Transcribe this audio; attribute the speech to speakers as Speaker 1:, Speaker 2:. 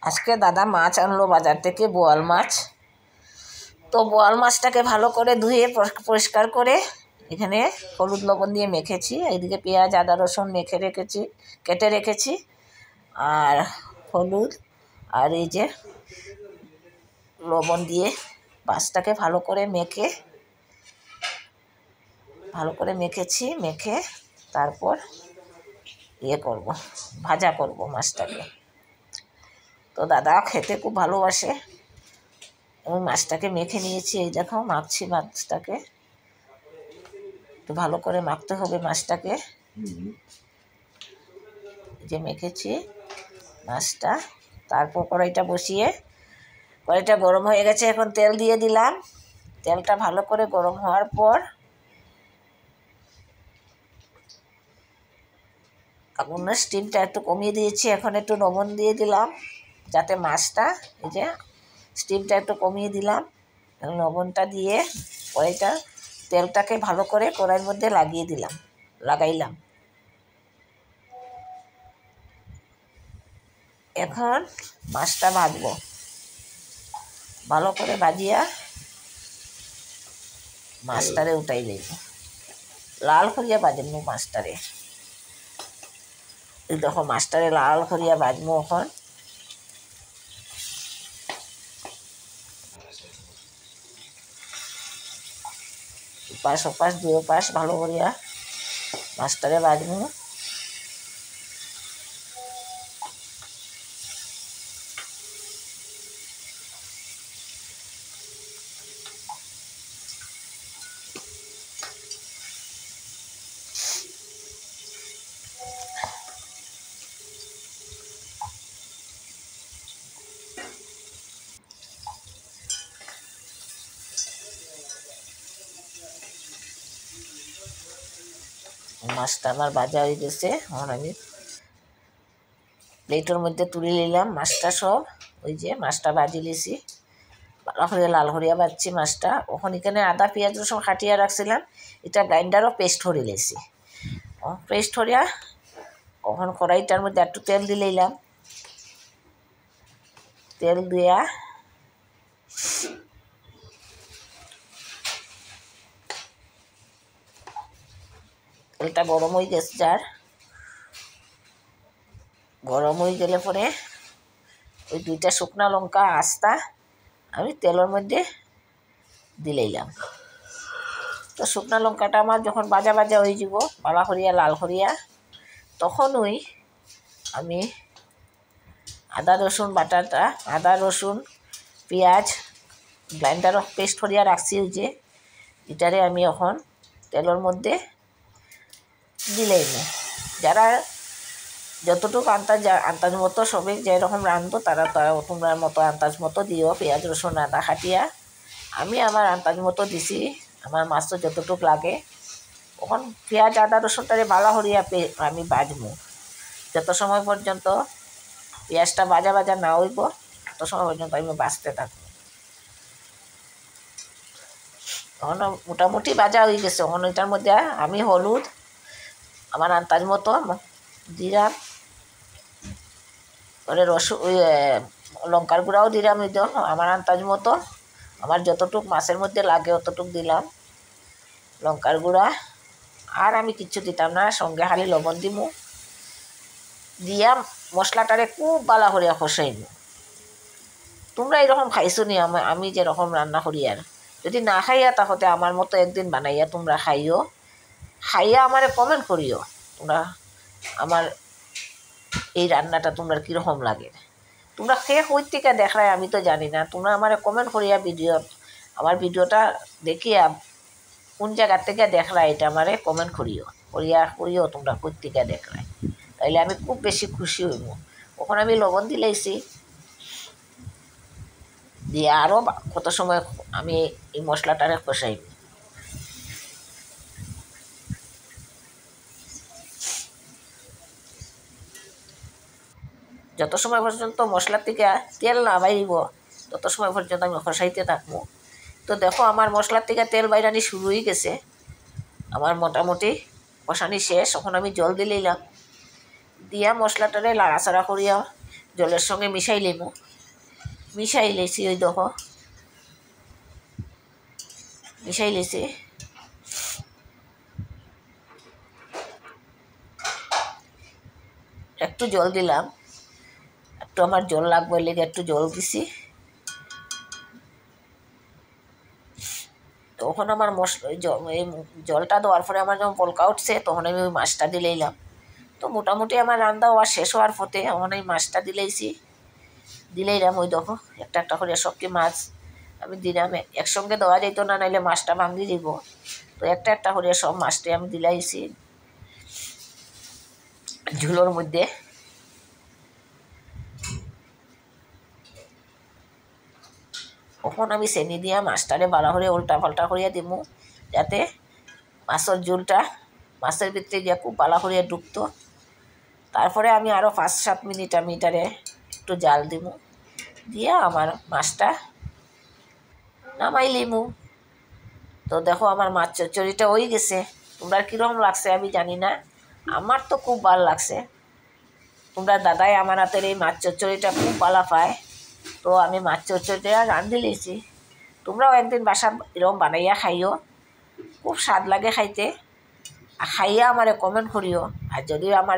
Speaker 1: আজকে দাদা মাছ আনলো বাজার থেকে, বোয়াল মাছ। তো বোয়াল মাছটাকে ভালো করে ধুয়ে পরিষ্কার করে এখানে হলুদ লবণ দিয়ে মেখেছি। এইদিকে পেঁয়াজ আদা রসুন কেটে রেখেছি, আর হলুদ আর এই যে লবণ দিয়ে মাছটাকে ভালো করে মেখেছি। মেখে তারপর ভাজা করব মাছটাকে। তো দাদা খেতে খুব ভালোবাসে এবং মাছটাকে মেখে নিয়েছি। এই দেখো মাখছি মাছটাকে, একটু ভালো করে মাখতে হবে মাছটাকে। যে মেখেছি মাছটা, তারপর কড়াইটা গরম হয়ে গেছে, এখন তেল দিয়ে দিলাম। তেলটা ভালো করে গরম হওয়ার পর আগুনের স্টিমটা একটু কমিয়ে দিয়েছি। এখন একটু লবণ দিয়ে দিলাম যাতে মাছটা, এই যে স্টিমটা একটু কমিয়ে দিলাম, লবণটা দিয়ে তেলটাকে ভালো করে কড়াইয়ের মধ্যে লাগাইলাম। এখন মাছটা ভাজবো, ভালো করে ভাজিয়া মাছটারে উঠাই লইব। লাল করিয়া ভাজবো মাছটারে। এই দেখো মাছটারে লাল করিয়া ভাজবো। এখন ওপাশ দুই পাশ ভালো করিয়া মাছটারে ভাজবো। মাছটা আমার ভাজা হয়ে গেছে। এখন আমি প্লেটের মধ্যে তুলে নিলাম মাছটা সব। ওই যে মাছটা ভাজি লিছি, ভালো করে লাল করিয়া ভাজছি মাছটা। ওখানে এখানে আদা পেঁয়াজ রসুন কাটিয়া রাখছিলাম, এটা গ্রাইন্ডারও পেস্ট করে লিছি। পেস্ট করিয়া ওখানে কড়াইটার মধ্যে একটু তেল দিলাম। তেল দিয়া তেলটা গরম হয়ে গেছে, গরম হয়ে গেলে পরে ওই 2টা শুকনা লঙ্কা আস্তা আমি তেলের মধ্যে দিলাম। তো শুকনা লঙ্কাটা আমার যখন ভাজা হয়ে যাব, ভালো করিয়া লাল করিয়া, তখন আমি আদা রসুন পেঁয়াজ গ্রাইন্ডারও পেস্ট করিয়া রাখছি, ওই যে এটারে আমি এখন তেলের মধ্যে দিলাম। যারা যতটুকু আন্দাজ মতো সবে যেরকম রাঁধবো তারা তোমরা মতো আন্দাজ মতো দিও পেঁয়াজ রসুন আদা কাটিয়া। আমি আমার আন্দাজ মতো দিছি, আমার মাছ তো যতটুকু লাগে। ওখান পেঁয়াজ আদা রসুনটারে ভালো করিয়া আমি ভাজবো। যত সময় পর্যন্ত পেঁয়াজটা ভাজা না হইব, তত সময় পর্যন্ত আমি ভাজতে থাকবো। তখন মোটামুটি ভাজা হয়ে গেছে। তখন ওইটার মধ্যে আমি হলুদ আমার আন্দাজ মতো দিলাম, পরে লঙ্কার গুঁড়াও দিলাম আমার আন্দাজ মতো। আমার যতটুকু মাছের মধ্যে লাগে অতটুকু দিলাম লঙ্কার গুঁড়া। আর আমি কিচ্ছু দিতাম না, সঙ্গে খালি লবণ দিমু। দিয়া মশলাটারে খুব ভালো করিয়া কষাইব। তোমরা এরকম খাইছো নি আমি যেরকম রান্না করি? আর যদি না খাইয়া তাহলে আমার মতো একদিন বানাইয়া তোমরা খাইয়া আমারে কমেন্ট করিও তোমরা আমার এই রান্নাটা তোমরা কীরকম লাগে। তোমরা খেয়ে কই থেকে দেখলাই আমি তো জানি না। তোমরা আমার কমেন্ট করিয়া আমার ভিডিওটা দেখিয়া কোন জায়গার থেকে দেখলাই এটা আমারে কমেন্ট করিও তোমরা কই থেকে দেখলাই, তাইলে আমি খুব বেশি খুশি হইব। ওখানে আমি লবণ দিলাইছি, দিয়ে আরও কত সময় আমি এই মশলাটারে কষাইব। যত সময় পর্যন্ত মশলার থেকে তেল না বাইরিব তত সময় পর্যন্ত আমি কষাইতে থাকবো। তো দেখো আমার মশলার থেকে তেল বাইরানি শুরু হয়ে গেছে, আমার মোটামুটি কষানি শেষ। এখন আমি জল দিলাম, দিয়া মশলাটারে লাড়াচাড়া করিয়া জলের সঙ্গে মিশাই লিমু, মিশাই লেছি। ওই দেখো মিশাই লেছি। একটু জল দিলাম, একটু আমার জল লাগবে লেগে একটু জল দিছি। তখন আমার এই জলটা দেওয়ার পরে আমার যখন পলকা উঠছে তখন আমি ওই মাছটা দিলেইলাম। তো মোটামুটি আমার রান্না হওয়া শেষ হওয়ার পথে এখন এই মাছটা দিলেইছি, দিলেইলাম। ওই দেখো একটা একটা করে সবটি মাছ আমি দিলাম। একসঙ্গে দেওয়া যেত না, নাইলে মাছটা ভাঙি দিব। তো একটা একটা করে সব মাছটি আমি দিলাইছি ঝুলোর মধ্যে। তখন আমি চেনি দিয়া মাছটারে ভালো করে উল্টা পাল্টা করিয়া দিব, যাতে মাছের ঝোলটা মাছের ভিতরে গিয়া খুব ভালো করিয়া ঢুকতো। তারপরে আমি আরও 5-7 মিনিট আমি এটারে একটু জাল দিব, দিয়া আমার মাছটা নামাই লিমু। তো দেখো আমার মাছ চচ্চড়িটা হয়ে গেছে। তোমরা কীরকম লাগছে আমি জানি না, আমার তো খুব ভালো লাগছে। তোমরা দাদাই আমার হাতের এই মাছ চচ্চড়িটা খুব ভালো পায়। তো আমি মাছ চচ্চড়িটা রাঁধি লিয়েছি। তোমরাও একদিন বাসা এরকম বানাইয়া খাইও, খুব স্বাদ লাগে খাইতে। খাইয়া আমারে কমেন্ট করিও। আর যদিও আমার